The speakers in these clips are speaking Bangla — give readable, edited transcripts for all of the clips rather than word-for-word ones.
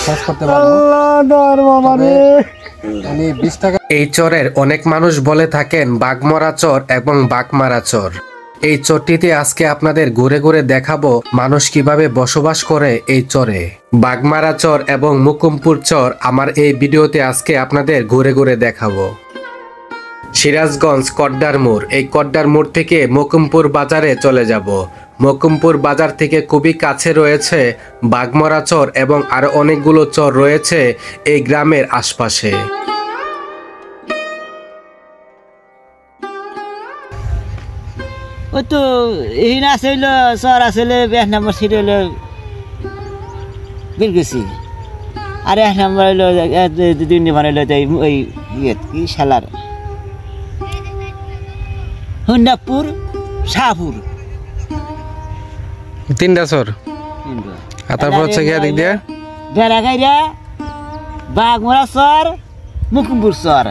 খরচ করতে পারবো। মানে 20 টাকা। এই চরের অনেক মানুষ বলে থাকেন বাঘমরা চর এবং বাঘমারা চর। এই চরটিতে আজকে আপনাদের ঘুরে ঘুরে দেখাবো মানুষ কিভাবে বসবাস করে এই চরে। বাঘমারা চর এবং মুকুমপুর চর আমার এই ভিডিওতে আজকে আপনাদের ঘুরে ঘুরে দেখাবো। সিরাজগঞ্জ কড্ডার মোড়, এই কড্ডার মোড় থেকে মুকুমপুর বাজারে চলে যাব। মুকুমপুর বাজার থেকে খুবই কাছে রয়েছে বাঘমরা চর এবং আরো অনেকগুলো চর রয়েছে এই গ্রামের আশপাশে। ওই তো এই না আসল চর আসলে 1 নম্বর সিট হলো বিলগেছি, আর 1 নম্বর হলো 2 নম্বর হলো ওই কি শালার হুন্ডাপুর শাহপুর, 3টা চর। আর তারপর হচ্ছে কি দিক দিয়ে বেড়াগাইরা বাঘমরা চর মুকুমপুর চর।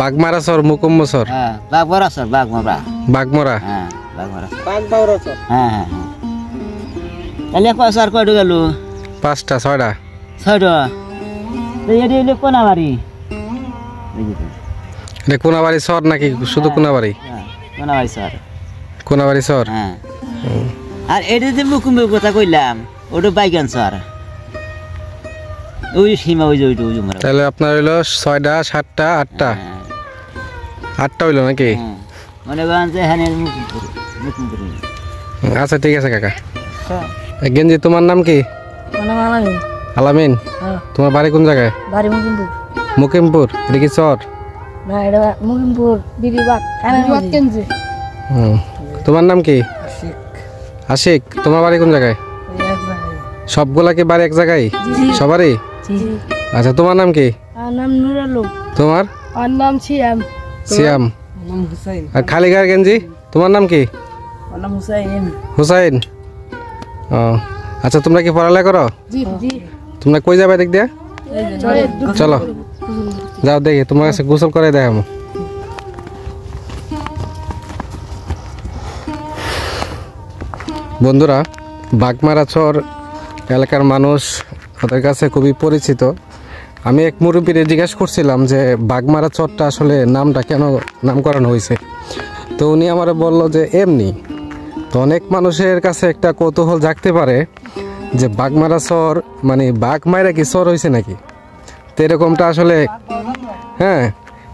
বাঘমারা চর, মুকুম্ব চর, হ্যাঁ বাঘমরা চর, বাঘমরা বাঘমরা, হ্যাঁ বাঘমরা চর, হ্যাঁ হ্যাঁ হ্যাঁ। তাহলে কয় চর কয়টা গেল? 5টা 6টা 6টা। এটি হলো কোনাবাড়ি। এটা কোনাবাড়ি চর নাকি শুধু কোনাবাড়ি? কোনাবাড়ি চর, কোনাবাড়ি চর। হ্যাঁ। আর এটা যে মুকুম্বের কথা কইলাম ওটা বাইগান চর, ওই সীমা ওই যে ওইটা ওই জমরা। তাহলে আপনার হইলো 6টা 7টা 8টা 8টা হইলো নাকি? মনে করেন যে হ্যাঁ মুকুমপুর মুকুমপুর। আচ্ছা ঠিক আছে কাকা। গেঞ্জি তোমার নাম কি? আলামিন। আলামিন, তোমার বাড়ি কোন জায়গায়? বাড়ি মুকিমপুর। মুকিমপুর, এটা কি চর? না এটা মুকিমপুর বিবিবাগ কেন্দ্রে। তোমার নাম কি? আশিক। আশিক, তোমার বাড়ি কোন জায়গায়? সবগুলা কি বাড়ি এক জায়গায় সবারই? আচ্ছা তোমার নাম কি? আমার নাম নুরুল। তোমার? আমার নাম সিয়াম। সিয়াম। নাম হুসাইন। আর খালি গায়ের গেঞ্জি তোমার নাম কি? আমার নাম হুসাইন। হুসাইন। ও আচ্ছা, তোমরা কি পড়ালেখা করো? জি জি। তোমরা কই যাবে দেখ দিয়া? চলো যাও দেখি, তোমার কাছে গোসল করে দেখাবো। বন্ধুরা, বাঘমারা চর এলাকার মানুষ ওদের কাছে খুবই পরিচিত। আমি এক মুরব্বীরে জিজ্ঞাসা করছিলাম যে বাঘমারা চরটা আসলে নামটা কেন নামকরণ হয়েছে, তো উনি আমার বলল যে এমনি। তো অনেক মানুষের কাছে একটা কৌতূহল জাগতে পারে যে বাঘমারা চর মানে বাঘ মায়েরা কি চর হয়েছে নাকি, তো এরকমটা আসলে হ্যাঁ,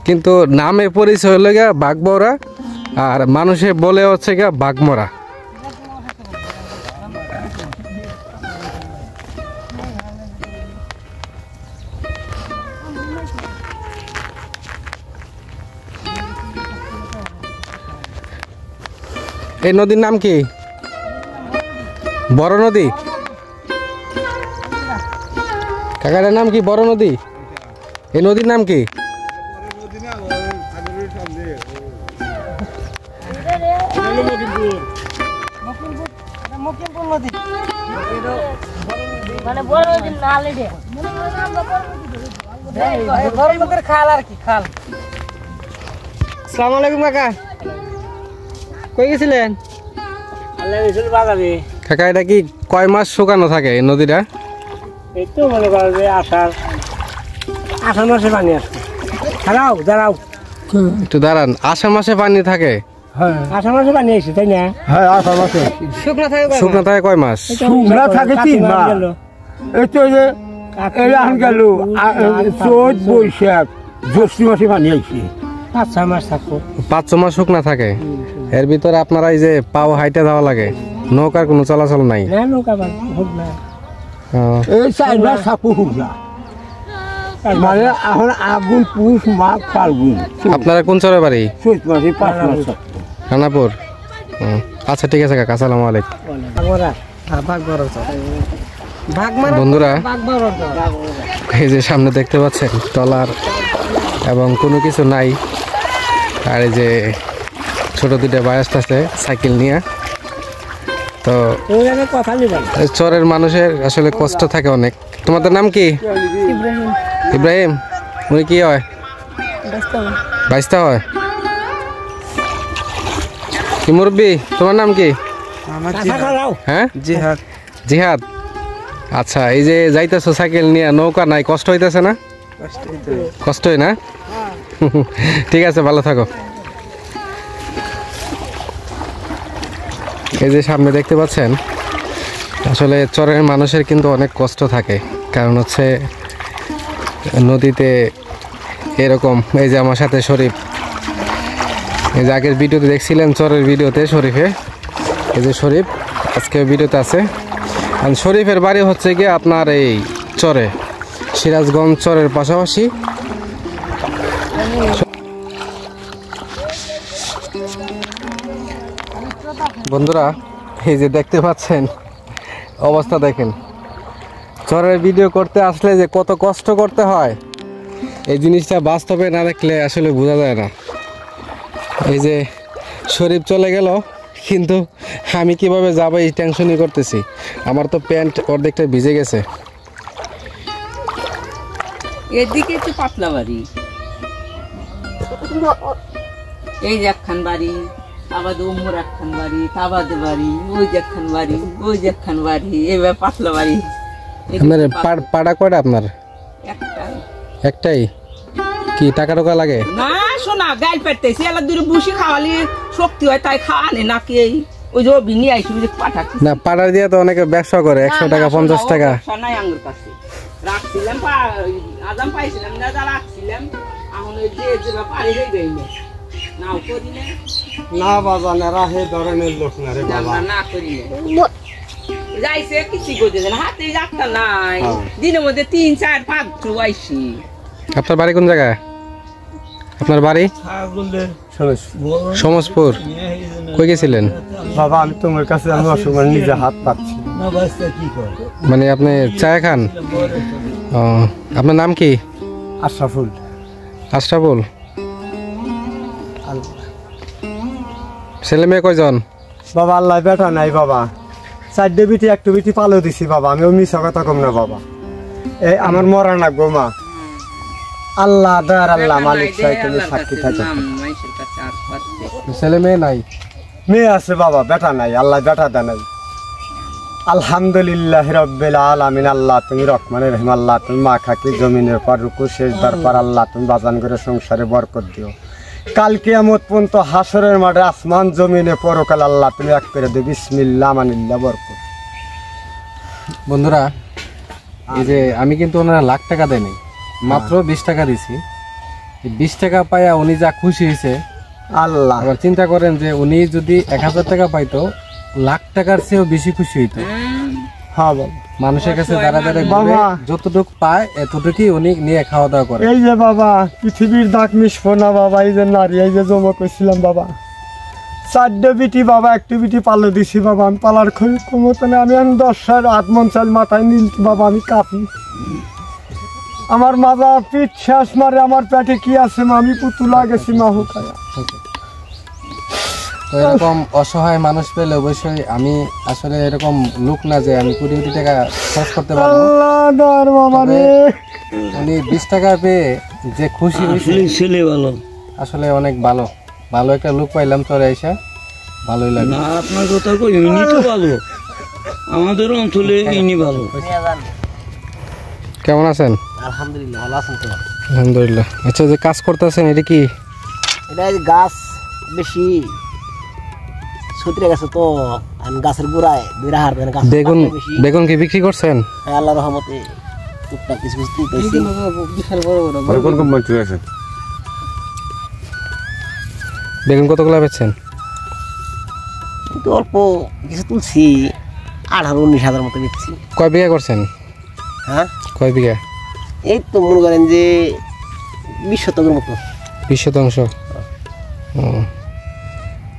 কিন্তু নামে পরিচয় হলো গিয়া বাঘবরা আর মানুষে বলে হচ্ছে গিয়া বাঘমরা। এই নদীর নাম কি? বড় নদী। কাকারের নাম কি? বড় নদী। এই নদীর নাম কি? মানে বড় নদী না লেডে বড় নদীর খাল আর কি খাল। আসসালামু আলাইকুম কাকা, কই গেছিলেন? আল্লাহ রসুল বাগাবে। কাকা এটা কি কয় মাস শুকানো থাকে এই নদীটা? এই তো মনে করো যে আষাঢ় মাসে পানি আসছে। দাঁড়াও দাঁড়াও একটু দাঁড়ান, আষাঢ় মাসে পানি থাকে? হ্যাঁ আষাঢ় মাসে পানি আসছে তাই না? হ্যাঁ আষাঢ় মাসে। শুকনা থাকে শুকনো থাকে কয় মাস? শুকনা থাকে 3 মাস। এই তো যে এলান গেল চৈত বৈশাখ জ্যৈষ্ঠ মাসে পানি আসছে। 5-6 মাস থাকো। 5-6 মাস শুকনা থাকে। এর ভিতরে আপনারা এই যে পাও হাইটে যাওয়া লাগে, নৌকার কোনো চলাচল নাই? না নৌকা হোক না, এই 4 মাস থাকো হুজা, মানে এখন আগুন পুষ মাঘ ফাল্গুন। আপনারা কোন চরে বাড়ি? চৈত মাসে 5 মাস থাকো। রানাপুর। আচ্ছা ঠিক আছে কাকা, আসসালামু আলাইকুম। বন্ধুরা, এই যে সামনে দেখতে পাচ্ছেন ট্রলার এবং কোনো কিছু নাই, আর এই যে ছোট 2টা ভাই আসতেছে সাইকেল নিয়ে। তো চরের মানুষের আসলে কষ্ট থাকে অনেক। তোমাদের নাম কি? ইব্রাহিম। ইব্রাহিম। উনি কি হয়? বাইস্তা হয়। কি মুরব্বী, তোমার নাম কি? হ্যাঁ জিহাদ। জিহাদ। আচ্ছা, এই যে যাইতেছো সাইকেল নিয়ে, নৌকা নাই, কষ্ট হইতেছে না? কষ্ট হয় না? ঠিক আছে, ভালো থাকো। এই যে সামনে দেখতে পাচ্ছেন, আসলে চরের মানুষের কিন্তু অনেক কষ্ট থাকে, কারণ হচ্ছে নদীতে এরকম। এই যে আমার সাথে শরীফ, এই যে আগের ভিডিওতে দেখছিলেন চরের ভিডিওতে শরীফে, এই যে শরীফ আজকে ভিডিওতে আছে। আর শরীফের বাড়ি হচ্ছে গিয়ে আপনার এই চরে, সিরাজগঞ্জ চরের পাশাপাশি। বন্ধুরা, এই যে দেখতে পাচ্ছেন অবস্থা দেখেন, চরের ভিডিও করতে আসলে যে কত কষ্ট করতে হয়, এই জিনিসটা বাস্তবে না দেখলে আসলে বোঝা যায় না। এই যে শরীফ চলে গেল, কিন্তু আমি কিভাবে যাবো এই টেনশনই করতেছি। আমার তো প্যান্ট অর্ধেকটা ভিজে গেছে। এদিকে একটু পাতলা বাড়ি, এই যে একখান বাড়ি, আবার উমর একখান বাড়ি, তাবাদে বাড়ি, ওই যে একখান বাড়ি, ওই যে একখান বাড়ি, এবার পাতলা বাড়ি। আপনার পাড়া কয়টা আপনার? একটাই। একটাই? কি টাকা টাকা লাগে? না শোনা, গাইল পেটতেছি, এলা দূরে বসে খাওয়ালে শক্তি হয়, তাই খাওয়া নেই নাকি। এই ওই যে বিনি আইসি যে পাঠা না, পাড়া দিয়ে তো অনেকে ব্যবসা করে, 100 টাকা 50 টাকা। নাই আঙ্গুর কাছে রাখছিলাম, আদাম পাইছিলাম না, যা রাখছিলাম এখন ওই যে পাড়ি হয়ে গই নাও করি না বাবা, না হে ধরনের লোক না রে বাবা। না না করি যাইছে কিছু করতে না, হাতে যাত্রা নাই, দিনের মধ্যে 3 4 5 আইসি। আপনার বাড়ি কোন জায়গায়? আপনার বাড়ি সমসপুর। কই গেছিলেন? বাবা আমি তোমার কাছে আমি অসময় নিজে হাত পাচ্ছি। মানে আপনি চা খান? ও, আপনার নাম কি? আশরাফুল। আশরাফুল। ছেলে মেয়ে কয়জন? বাবা আল্লাহ বেটা নাই বাবা, 4টে বিটি 1 বিটি পালো দিছি বাবা। আমি মিছা কথা কম না বাবা, এই আমার মরা লাগবো মা। আল্লাহ দয়ার আল্লাহ মালিক চাই, তুমি সাক্ষী থাকো। ছেলে মেয়ে নাই? মেয়ে আছে বাবা, বেটা নাই, আল্লাহ বেটা দা নাই। আলহামদুলিল্লাহ রব্বিল আলামিন। আল্লাহ তুমি রহমানের রহিম, আল্লাহ তুমি মা খাকি জমিনের পর রুকু শেষ দরবার, আল্লাহ তুমি বাজান করে সংসারে বরকত দিও। কাল কিয়ামত পর্যন্ত হাসরের মাঠে আসমান জমিনে পরকাল আল্লাহ তুমি এক করে দিও। বিসমিল্লাহ মানিল্লাহ বরকত। বন্ধুরা, এই যে আমি কিন্তু ওনারা লাখ টাকা দেয়নি, মাত্র 20 টাকা দিছি। 20 টাকা পাইয়া উনি যা খুশি হয়েছে, আল্লাহ। আবার চিন্তা করেন যে উনি যদি 1000 টাকা পাইতো, লাখ টাকার চেয়েও বেশি খুশি হইতো। হ্যাঁ বাবা, মানুষের কাছে দাঁড়া দাঁড়া বাবা যতটুকু পায় এতটুকুই উনি নিয়ে খাওয়া দাওয়া করে। এই যে বাবা পৃথিবীর দাগ মিশবো না বাবা, এই যে নারী, এই যে জমা করছিলাম বাবা, 4টে বিটি বাবা 1 বিটি পালো দিছি বাবা। আমি পালার ক্ষমতা নেই, আমি 10 আত্মন চাল মাথায় নিলছি বাবা, আমি কাঁপি। আমার মাজা পিঠ শেষ মারে, আমার পেটে কি আছে মা, আমি পুতুলা গেছি মা হুকায়া। তো এরকম অসহায় মানুষ পেলে অবশ্যই, আমি আসলে এরকম লোক না যে আমি 20 কোটি টাকা খরচ করতে পারবো। আল্লাহ দর মামা রে, উনি 20 টাকা পেয়ে যে খুশি হয়েছে, ছেলে ভালো আসলে অনেক ভালো। ভালো একটা লোক পাইলাম চলে এসে, ভালোই লাগে। না, আপনার কথা কই, ইনি তো ভালো, আমাদের অঞ্চলে ইনি ভালো। কেমন আছেন? আলহামদুলিল্লাহ ভালো আছেন তো? আলহামদুলিল্লাহ। আচ্ছা, যে কাজ করতেছেন এটা কি? এটা গাছ বেশি ছুটে গেছে তো, আমি গাছের গোড়ায় 2 হার গাছ। বেগুন, বেগুন কি বিক্রি করছেন? হ্যাঁ, আল্লাহর রহমতে টুকটাক কিছু কিছু তুলতেছি। কোন কোম্পানি আছে? বেগুন কতগুলো বেচছেন? কিন্তু অল্প কিছু তুলছি, 18-19 হাজার মতো বেচছি। কয় বিঘা করছেন? হ্যাঁ, কয় বিঘা? এই তো মনে করেন যে 20 শতকের মতো। 20 শতাংশ। ও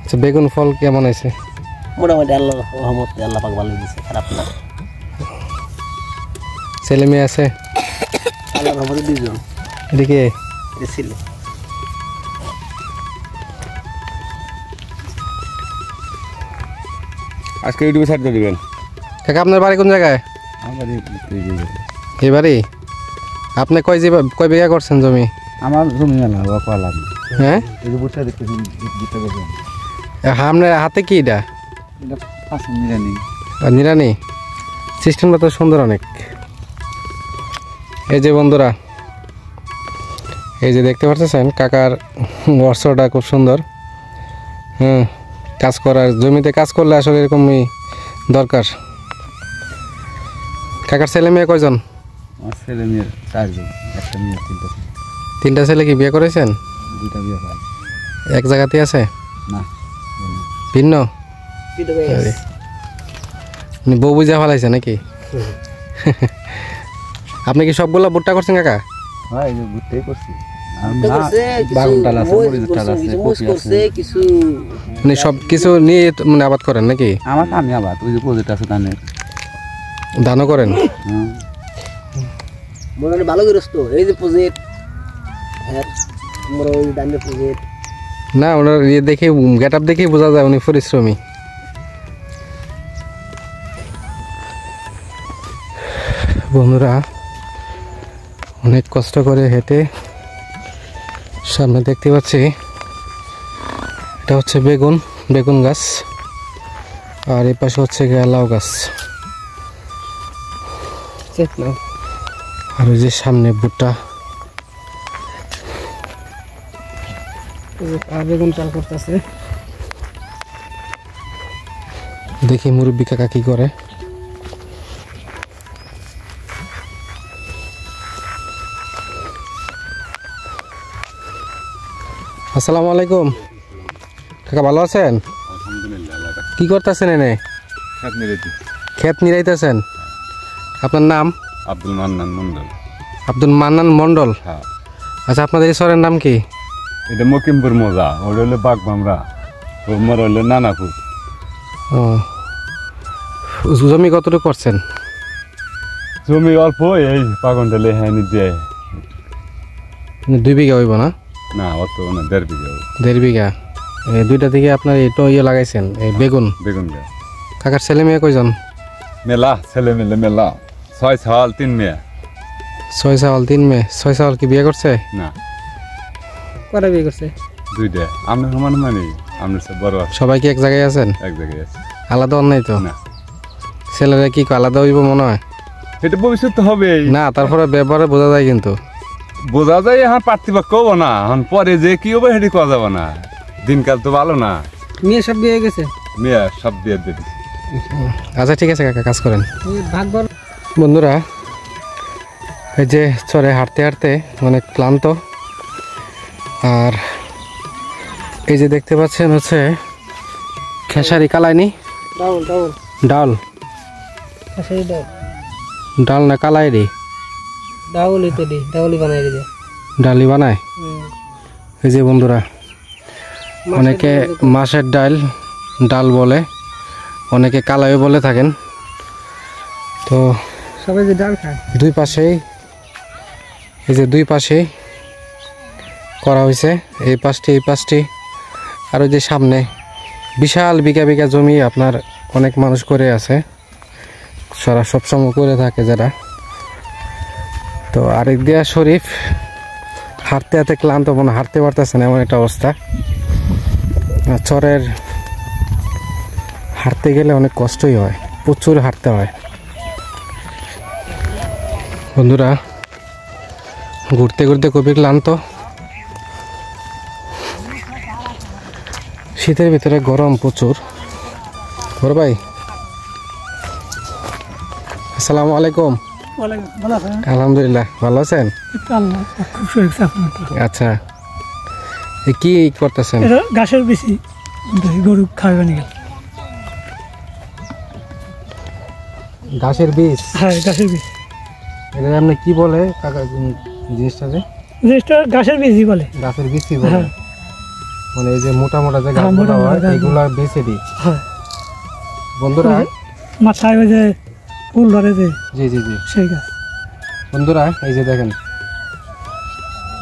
আচ্ছা, বেগুন ফল কেমন হয়েছে? মোটামুটি আল্লাহর রহমতে আল্লাহ পাক ভালো দিয়েছে, খারাপ না। ছেলে মেয়ে আছে? আল্লাহর রহমতে 2 জন। এদিকে এটা ছিল। আজকে ইউটিউবে ছাড় দিবেন। কাকা, আপনার বাড়ি কোন জায়গায়? এই বাড়ি? আপনি কয় বিঘা করছেন জমি? আমার জমি না, ওয়াকালাম। হ্যাঁ, এই যে বুঝতে দেখতেছি দিতে গেছেন। আপনার হাতে কি এটা? এটা 5 নিরানি। নিরানি? সিস্টেমটা তো সুন্দর অনেক। এই যে বন্ধুরা, এই যে দেখতে পাচ্ছেন কাকার বর্ষটা খুব সুন্দর। কাজ করার, জমিতে কাজ করলে আসলে এরকমই দরকার। কাকার ছেলে মেয়ে কয়জন? আমার ছেলে মেয়ে 4 জন, একটা মেয়ে 3টা ছেলে। 3টা ছেলে কি বিয়ে করেছেন? 2টা বিয়ে হয় এক জায়গাতেই আছে না, ভিন্ন? কিন্তু ভাই আরে, উনি বউ বুঝা ফেলাইছে নাকি? আপনি কি সবগুলা ভুট্টা করছেন কাকা? হয় এই যে ভুট্টাই করছি। আর তো না, করছে, কিছু বাগুন টাল আছে, মরিচ মরিচের টাল করছে, আছে, কিছু মরিচ কপি করছে, আছে। কিছু মানে সব কিছু নিয়ে মানে আবাদ করেন নাকি? আমার আমি আবার ওই যে প্রজেক্ট আছে ধানের। ধানও করেন? হুম। মনে হয় ভালো গ্রস্ত। এই যে প্রজেক্ট, হ্যাঁ আমরা ওই দানের প্রজেক্ট। না, ওনার ইয়ে দেখে, গেট আপ দেখেই বোঝা যায় উনি পরিশ্রমী। বন্ধুরা, অনেক কষ্ট করে হেঁটে সামনে দেখতে পাচ্ছি এটা হচ্ছে বেগুন গাছ, আর এই পাশে হচ্ছে গিয়ে লাউ গাছ, আর ওই যে সামনে ভুট্টা। বেগুন চাল করতেছে। দেখি মুরব্বী কাকা কি করে। আসসালামু আলাইকুম কাকা, ভালো আছেন? কি করতেছেন এনে? ক্ষেত নিরাইতেছেন। আপনার নাম? আব্দুল মান্নান মন্ডল। আব্দুল মান্নান মন্ডল। হ্যাঁ। আচ্ছা, আপনাদের এই শহরের নাম কি? এটা মকিমপুর মজা, ওটা হলো বাগমামরা, ওমর হলো নানাপুর। ও, জমি কতটুকু করছেন? জমি অল্প, এই পাগনটা লেহানি দিয়ে 2 বিঘা হইব না? না অত না, 1.5 বিঘা। 1.5 বিঘা। এই 2টা দিকে আপনার এটা ইয়ে লাগাইছেন, এই বেগুন। বেগুন গাছ। কাকার ছেলে মেয়ে কয়জন? মেলা ছেলে মেলে মেলা, 6 সাল 3 মেয়ে। 6 সাল 3 মেয়ে। 6 সাল কি বিয়ে করছে? না, কটা বিয়ে করছে? 2টা। আপনার সমান মানে আপনার সব বড় আছে, সবাই কি এক জায়গায় আছেন? এক জায়গায় আছে। আলাদা নাই তো? না, ছেলেরা কি আলাদা হইব মনে হয়? এটা ভবিষ্যৎ তো হবেই না, তারপরে ব্যবহারে বোঝা যায় কিন্তু। বোঝা যায়। এখন পার্থিপক্ষ হবো না, এখন পরে যে কি হবে সেটি কওয়া যাবে না। দিনকাল তো ভালো না। মেয়ে সব বিয়ে গেছে? মেয়ে সব দিয়ে দিবি। আচ্ছা ঠিক আছে কাকা, কাজ করেন। ভাগ বল। বন্ধুরা, এই যে চরে হাঁটতে হাঁটতে অনেক ক্লান্ত, আর এই যে দেখতে পাচ্ছেন হচ্ছে খেসারি কালাইনি ডাউল ডাউল ডাল। সেই ডাউল ডাল না কালাইরি? ডাউলই তো দি, ডাউলই বানাই দিবে। ডালি বানায়। এই যে বন্ধুরা, অনেকে মাছের ডাল বলে, অনেকে কালাইও বলে থাকেন। তো সবাই যে ডাল খায়। দুই পাশেই, এই যে দুই পাশেই করা হয়েছে, এই পাশটি, আর ওই যে সামনে বিশাল বিঘা বিঘা জমি আপনার অনেক মানুষ করে আছে, সারা সবসময় করে থাকে যারা। তো আরেক দিয়া শরীফ হাঁটতে হাঁটতে ক্লান্ত, মনে হাঁটতে পারতেছে না, এমন একটা অবস্থা। চরের হাঁটতে গেলে অনেক কষ্টই হয়, প্রচুর হাঁটতে হয়। বন্ধুরা, ঘুরতে ঘুরতে খুবই ক্লান্ত। শীতের ভিতরে গরম প্রচুর। বড় ভাই, আসসালামু আলাইকুম। আলহামদুলিল্লাহ, ভালো আছেন? আচ্ছা, কি করতেছেন? ঘাসের বেশি গরু খাওয়াবে নাকি? ঘাসের বীজ? হ্যাঁ, ঘাসের বীজ। এটা আপনি কি বলে কাকা জিনিসটাকে? জিনিসটা ঘাসের বীজই বলে। গাছের বীজ বলে? মানে এই যে মোটা মোটা যে গাছগুলো হয় এগুলা বেছে দিই। হ্যাঁ বন্ধুরা, মাথায় ওই যে ফুল ধরে যে, জি জি জি, সেই গাছ। বন্ধুরা এই যে দেখেন,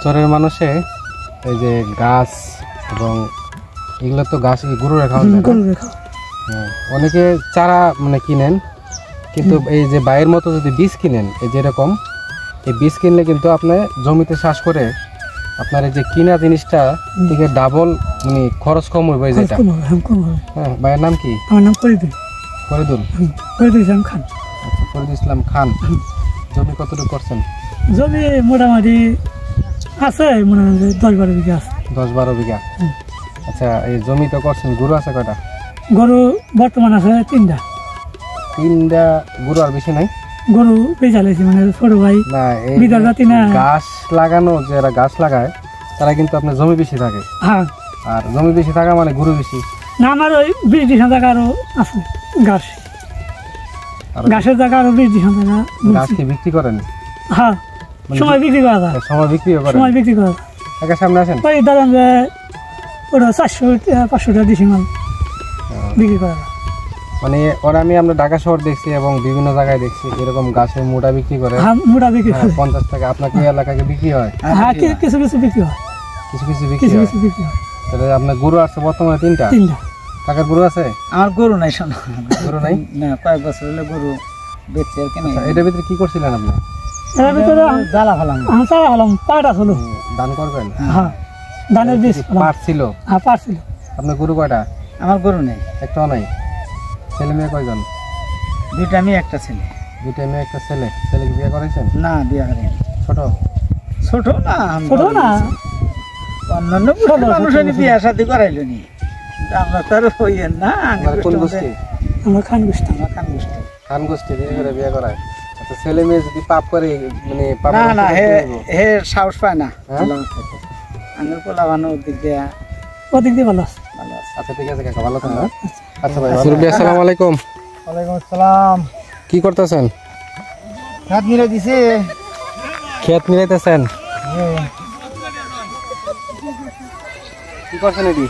চরের মানুষে এই যে গাছ এবং এগুলো তো গাছ গরু রাখা হয়, হ্যাঁ, অনেকে চারা মানে কিনেন, কিন্তু এই যে বাইরের মতো যদি বীজ কিনেন, এই যেরকম এই বীজ কিনলে কিন্তু আপনি জমিতে চাষ করে আপনার এই যে কিনা জিনিসটা থেকে ডাবল মানে খরচ কম হইবে। যেটা হ্যাঁ, ভাইয়ের নাম কি? আমার নাম ফরিদুল। ফরিদুল। ফরিদুল ইসলাম খান। ফরিদ ইসলাম খান। জমি কতটুকু করছেন? জমি মোটামুটি আছে, মনে হয় 10-12 বিঘা আছে। 10-12 বিঘা। আচ্ছা, এই জমি তো করছেন, গরু আছে কয়টা? গরু বর্তমান আছে 3টা। 3টা গরু, আর বেশি নাই? গরু পেঁচালাইছি, মানে ছোট ভাই না, এই বিদার জাতি না। গাছ লাগানো, যারা গাছ লাগায় তারা কিন্তু আপনার জমি বেশি থাকে। হ্যাঁ, আর জমি বেশি থাকা মানে গরু বেশি। না, আমার ওই 20 জায়গা আরো আছে গাছ, গাছের জায়গা আরো 20 জায়গা। গাছ কি বিক্রি করেন? হ্যাঁ, সময় বিক্রি করা যায়, সময় বিক্রিও করেন? সময় বিক্রি করা যায়। একা সামনে আসেন। ওই ধরেন যে ওটা 400-500 টাকা দিছি মাল বিক্রি করা যায়। মানে ওরা, আমি আমরা ঢাকা শহর দেখছি এবং বিভিন্ন জায়গায় দেখছি এরকম গাছের মোটা বিক্রি করে। হ্যাঁ, মোটা বিক্রি করে 50 টাকা। আপনার কি এলাকায় বিক্রি হয়? হ্যাঁ, কিছু কিছু বিক্রি হয়, কিছু কিছু বিক্রি কিছু হয়। কিছু বিক্রি হয়। তাহলে আপনার গরু আছে বর্তমানে 3টা? 3টা। কাকার গরু আছে? আমার গরু নাই, শোনো গরু নাই? না, কয়েক বছর হলে গরু বেচছে আর কেন। এটার ভিতরে কি করছিলেন আপনি? এর ভিতরে জ্বালা ফেলাম, চারা হলাম, পাট আসলো। দান করবেন? হ্যাঁ, ধানের বীজ পাট ছিল? হ্যাঁ, পাট ছিল। আপনার গরু কয়টা? আমার গরু নেই, একটাও নাই। ছেলে মেয়ে কয়জন? 2টা মেয়ে, একটা ছেলে। 2টা মেয়ে, একটা ছেলে। ছেলেকে বিয়ে করেছেন? না, বিয়ে করেনি। ছোট? ছোট না, ছোট না, অন্যান্য মানুষের বিয়ে শাদি করাইল নি, আমরা তো আর হইয়েন না। আপনার কোন গোষ্ঠী? আমরা খান গোষ্ঠী। আমার খান গোষ্ঠী। খান গোষ্ঠী বিয়ে করায়। আচ্ছা, ছেলে মেয়ে যদি পাপ করে, মানে পাপ না না, হে সাহস পায় না। আমার পোলা বানো দিক দিয়ে ওদিক দিয়ে ভালো আছে। ভালো আছে। আচ্ছা, ঠিক আছে কাকা, ভালো থাকবেন। আচ্ছা ভাই, মুরব্বি আসসালামু আলাইকুম। ওয়ালাইকুম আসসালাম। কি করতেছেন? হাত মিলে দিছে। ক্ষেত মিলাইতেছেন? কি করছেন এটি?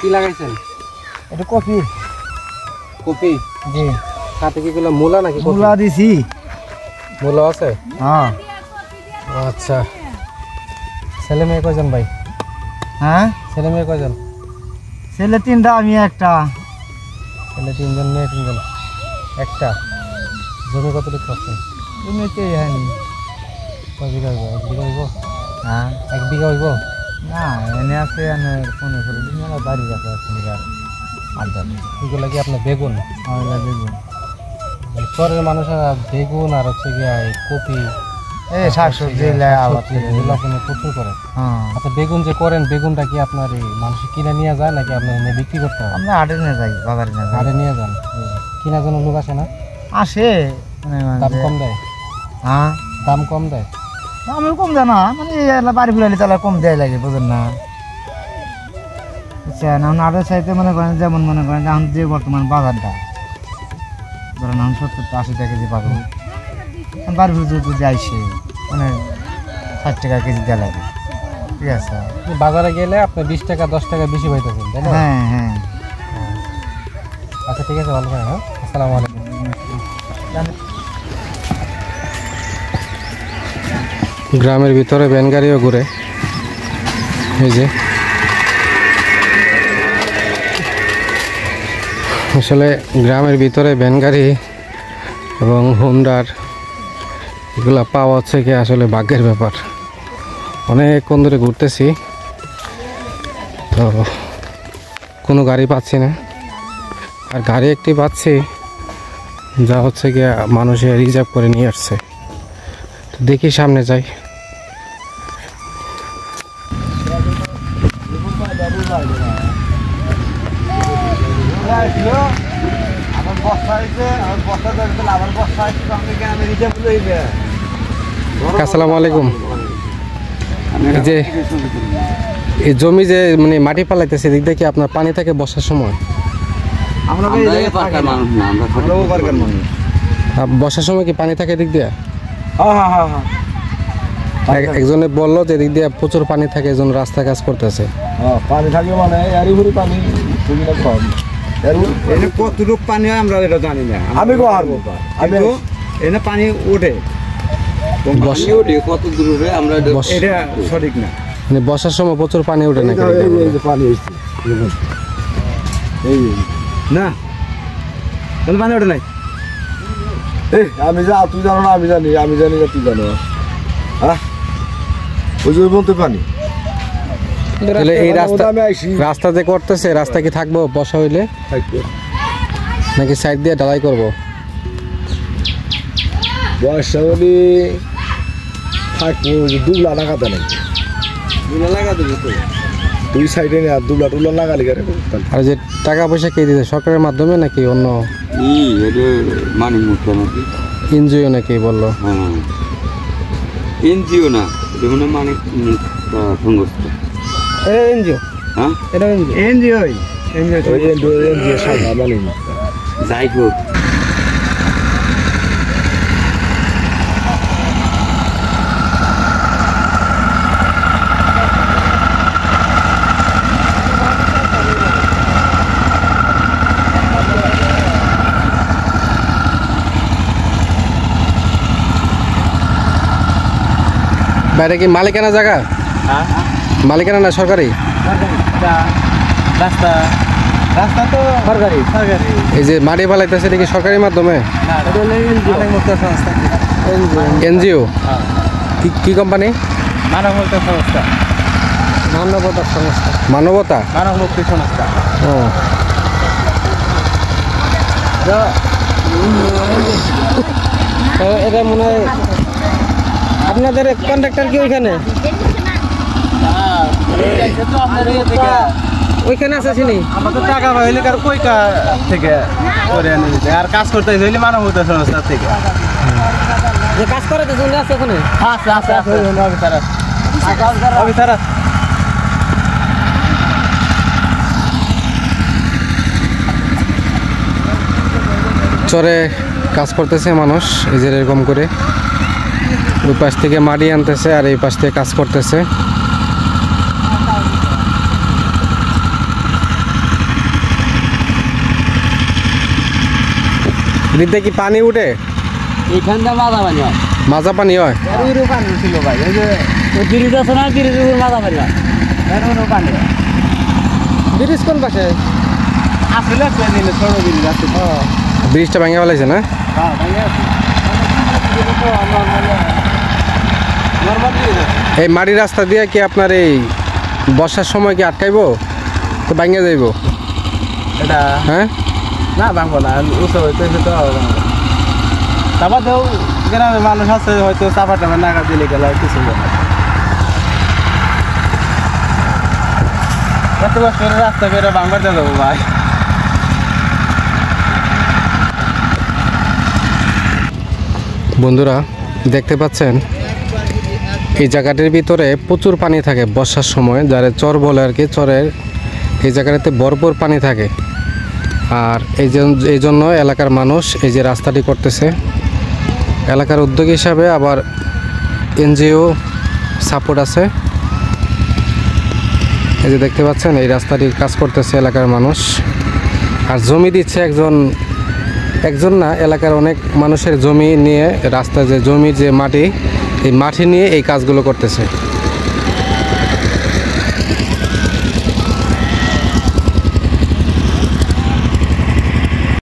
কি লাগাইছেন? এটা কফি। কপি? জি। সাথে কি গুলো মূলা নাকি? মূলা দিছি। মূলা আছে? হ্যাঁ। আচ্ছা, ছেলে মেয়ে কয়জন ভাই? হ্যাঁ, ছেলে মেয়ে কয়জন? ছেলে 3টা, আমি একটা। ছেলে 3জন, মেয়ে 3জন। একটা। জমি কতটুকু করছেন? জমিতে হয়নি। কয় বিঘা হইব? 1 বিঘা হইব? হ্যাঁ। 1 বিঘা হইব? না, এনে আছে, এনে 15 দিন বাড়ি আছে 1 বিঘা 8 এগুলো কি আপনার বেগুন? বেগুন। মানে চরের মানুষেরা বেগুন আর হচ্ছে গিয়া এই কপি, এই শাকসবজি এগুলো আপনি প্রচুর করে। হ্যাঁ। আচ্ছা, বেগুন যে করেন, বেগুনটা কি আপনার এই মানুষ কিনে নিয়ে যায় নাকি আপনার এনে বিক্রি করতে হয়? আমরা হাটে নিয়ে যাই, বাজারে নিয়ে যাই। হাটে নিয়ে যান? কেনার জন্য লোক আসে না? আসে, মানে দাম কম দেয়? হ্যাঁ, দাম কম দেয়? আমি কম দেয় না, মানে বাড়ি ফিরাইলে তাহলে কম দেয় লাগে, বুঝেন না? বুঝছেন, এখন আটের চাইতে মনে করেন, যেমন মনে করেন এখন যে বর্তমান বাজারটা ধরেন এখন 70-80 টাকা কেজি পাবো, বাড়ি ফিরে যদি আইসে মানে 60 টাকা কেজি দেওয়া লাগে। ঠিক আছে, বাজারে গেলে আপনি 20 টাকা 10 টাকা বেশি পাইতেছেন, তাই না? হ্যাঁ হ্যাঁ। আচ্ছা, ঠিক আছে, ভালো করে। হ্যাঁ, আসসালামু আলাইকুম। গ্রামের ভিতরে ভ্যান গাড়িও ঘুরে, এই যে আসলে গ্রামের ভিতরে ভ্যান গাড়ি এবং হোন্ডার এগুলা পাওয়া হচ্ছে কি আসলে ভাগ্যের ব্যাপার। অনেকক্ষণ ধরে ঘুরতেছি, তো কোনো গাড়ি পাচ্ছি না। আর গাড়ি একটি পাচ্ছি, যা হচ্ছে গিয়ে মানুষে রিজার্ভ করে নিয়ে আসছে। তো দেখি সামনে যাই। আসসালামু আলাইকুম। এই যে এই জমি যে মানে মাটি পালাইতেছে, দিক দিয়ে কি আপনার পানি থাকে বর্ষার সময়? বর্ষার সময় কি পানি থাকে দিক দিয়ে? একজনে বললো যে দিক দিয়ে প্রচুর পানি থাকে, একজন রাস্তা কাজ করতেছে। পানি থাকে মানে পানি কম, কতটুকু পানি হয় আমরা এটা জানি না। আমি আমি এনে পানি ওঠে, কত দূরে আমরা এটা সঠিক না। মানে বর্ষার সময় প্রচুর পানি ওঠে নাকি? পানি না, পানি ওঠে নাই। এই আমি যা, তুই জানো না, আমি জানি, আমি জানি না তুই জানো। হ্যাঁ, ওই যে বলতে পানি। তাহলে এই রাস্তা যে করতেছে, রাস্তা কি থাকবো বর্ষা হইলে নাকি সাইড দিয়ে ঢালাই করবো? বয়সটা বলি থাকবো দুবলা লাগাতে নাই দুই সাইডে না দুবলা টুবলা লাগালি গারে আর যে টাকা পয়সা কে দিতে সরকারের মাধ্যমে নাকি অন্য মানে মুখটা নাকি এনজিও নাকি বললো? এনজিও না যেমন মানে সংস্থা এনজিও হ্যাঁ এটা এনজিও এনজিও সাদা মানে যাই হোক বাইরে কি মালিকানা জায়গা? মালিকানা না সরকারি? রাস্তা রাস্তা তো সরকারি সরকারি। এই যে মাটি ফালাইতেছে এটা কি সরকারি মাধ্যমে? এনজিও কি কোম্পানি? মানবতা সংস্থা মানবতা সংস্থা মানবতা মানব মুক্তি সংস্থা। ও এটা মনে হয় আপনাদের কন্ট্রাক্টর কি ওইখানে ওইখানে আছে চিনি? আমাদের টাকা পাইলে কার কইকা থেকে করে নিতে আর কাজ করতে হইলে মানবতা সংস্থা থেকে যে কাজ করে তো জন্য আছে ওখানে? আছে আছে আছে অফিসার চরে কাজ করতেছে মানুষ এই যে এরকম করে ওই পাশ থেকে মাটি আনতেছে আর এই পাশ থেকে কাজ করতেছে। দিতে কি পানি উঠে? এইখানটা মাজা পানি হয়। মাজা পানি হয়? এরও পানি ছিল ভাই এই যে ব্রিজ আছে না ব্রিজের উপর মাজা পানি হয় এরও পানি। ব্রিজ কোন পাশে? আসলে ছোট ব্রিজ আছে। ব্রিজটা ভেঙে ফেলাইছে না? হ্যাঁ ভাইয়া এই মাটির রাস্তা দিয়ে কি আপনার এই বর্ষার সময় কি আটকাইবো তো ভেঙে যাইব? এটা হ্যাঁ না ভাঙবো না উঁচু হইতে তো তারপর তো গ্রামের মানুষ আছে হয়তো চাপা টাপা নাগা দিলে গেলে কিছু এত কষ্ট করে রাস্তা করে ভাঙবার দিয়ে দেবো ভাই। বন্ধুরা দেখতে পাচ্ছেন এই জায়গাটির ভিতরে প্রচুর পানি থাকে বর্ষার সময়, যারা চর বলে আর কি, চরের এই জায়গাটাতে ভরপুর পানি থাকে। আর এই জন্য এলাকার মানুষ এই যে রাস্তাটি করতেছে এলাকার উদ্যোগ হিসাবে, আবার এনজিও সাপোর্ট আছে। এই যে দেখতে পাচ্ছেন এই রাস্তাটির কাজ করতেছে এলাকার মানুষ, আর জমি দিচ্ছে একজন না, এলাকার অনেক মানুষের জমি নিয়ে রাস্তা যে জমির যে মাটি, এই মাটি নিয়ে এই কাজগুলো করতেছে।